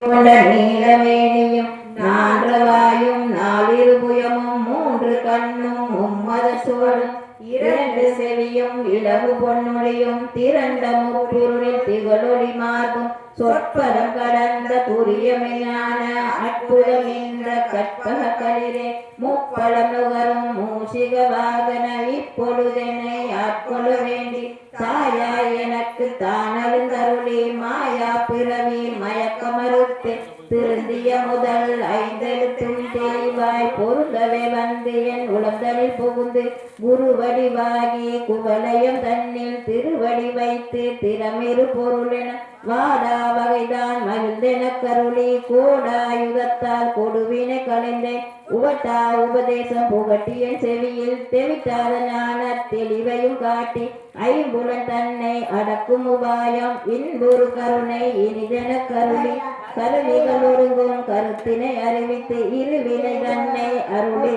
கொண்ட நீலமேனியும் நான்றவாயும் நாலிருபுயமும் மூன்று கண்ணும் மும்மத சோழும் இரண்டு செவியும் இளவு பொன்னுடையும் திரண்ட முப்பொருளில் திகழொளி மார்பும் சொற்பதம் கடந்த துரியமையான அற்புதம் என்ற கற்பக களிரே முப்பழம் நுகரும் மூஷிக வாகன இப்பொழுதென்னை ஆட்கொள்ள வேண்டி தாயாய் எனக்கு தானழுந்தருளி மாயா பிறவி மயக்கமறுத்து திருந்திய முதல் ஐந்தெழுத்தும் தெளிவாய் பொருந்தவே வந்து என் உளந்தலில் புகுந்து குருவடிவாகி குவலயம் தன்னில் திருவடி வைத்து திறமிரு பொருளென வாடா வகைதான் மகிழ்ந்தென கருளி கோடாயுதத்தால் கொடுவினை கலைந்தேன் உவட்டா உபதேசம் புகட்டியன் செவியில் தெவிட்டாத ஞான தெளிவையும் காட்டி ஐம்புலன் தன்னை அடக்கும் உபாயம் இன்புறு கருணை இனிதென கருளி கருவிகள் ஒருங்கும் கருத்தினை அறிவித்து இருவினை தன்னை அருளி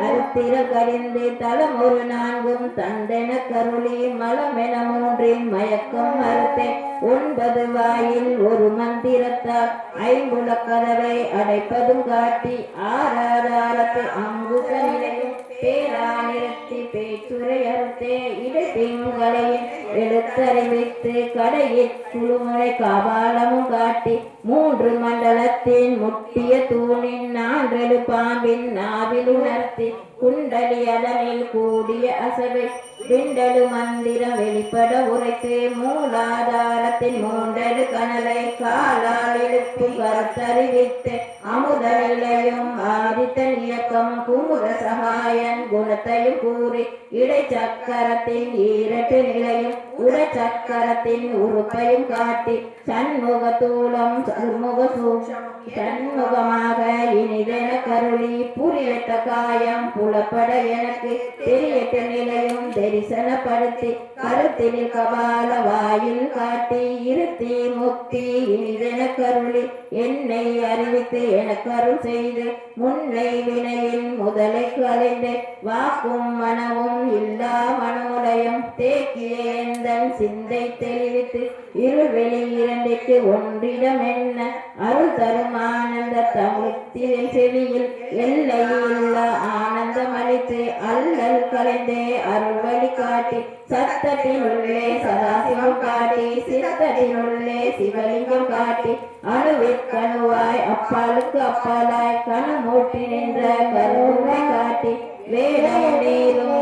அருத்திர கடிந்து தலம் ஒரு நான்கும் தந்தென கருளி மலமென மூன்றில் மயக்கம் மறுத்தே 9 வாயில் ஒரு மந்திரத்தால் ஐம்புல கதவை அடைப்பதும் காட்டி ஆராதாரத்து அங்குச நிலையும் பேரா நிறுத்தி பேச்சுரை அறுத்தே இடைப்பிங்களையும் எழுத்தறிவித்து கடையில் குழுமுனை காபாலமும் காட்டி 3 மண்டலத்தின் முட்டிய தூணின் 4 பாம்பின் நாவில் உணர்த்தி குண்டலி அதனில் கூடிய அசவை விண்டலு மந்திரம் வெளிப்பட உரைத்து மூலாதாரத்தின் 3 கனலை காலால் எழுப்பி கருத்தறிவித்து அமுத நிலையும் ஆதித்தன் இயக்கம் குமுத சகாயன் குணத்தையும் கூறி இடைச்சக்கரத்தின் 2 நிலையும் உடச்சக்கரத்தின் உறுப்பையும் காட்டி சண்முக தூளம் சண்முக சூக்ஷம் சண்முகமாக இனிதென கருளி புரியட்ட காயம் புலப்பட எனக்கு தெரியட்ட நிலையும் தரிசனப்படுத்தி கருத்தினில் கபால வாயில் காட்டி இருத்தி முக்தி இனிதென கருளி என்னை அறிவித்து எனக்கு அருள் செய்து முன்னை வினையின் முதலை கலைந்து வாக்கும் மனமும் இல்லா மனோலயம் தேக்கிய எந்தன் சிந்தை தெளிவித்து இருவெளி 2க்கு ஒன்றிடம் என்ன அருள் தரும் ஆனந்த தமிழ்த்தின் செவியில் எல்லையில்ல ஆனந்தம் அளித்து அல்லல் கலைந்தே அருள் வழி காட்டி சத்தத்தினுள்ளே சதாசிவம் காட்டி சித்தத்தினுள்ளே சிவலிங்கம் காட்டி அணுவிற்கணுவாய் அப்பாலுக்கு அப்பாலாய் கணு மூட்டி நின்ற கருணை காட்டி வேடம் நீரும்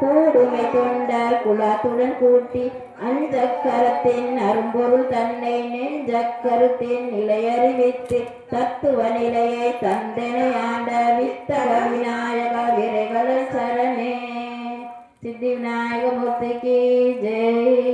கூடுமை கொண்டால் குலாத்துடன் கூட்டி அஞ்சக்கரத்தின் அரும்பொருள் தன்னை நெஞ்சக்கருத்தின் நிலையறிவித்து தத்துவ நிலையை தந்தனை ஆண்ட வித்தக விநாயக விரைகளை சரணே சித்தி விநாயக மூர்த்திக்கு ஜெய்.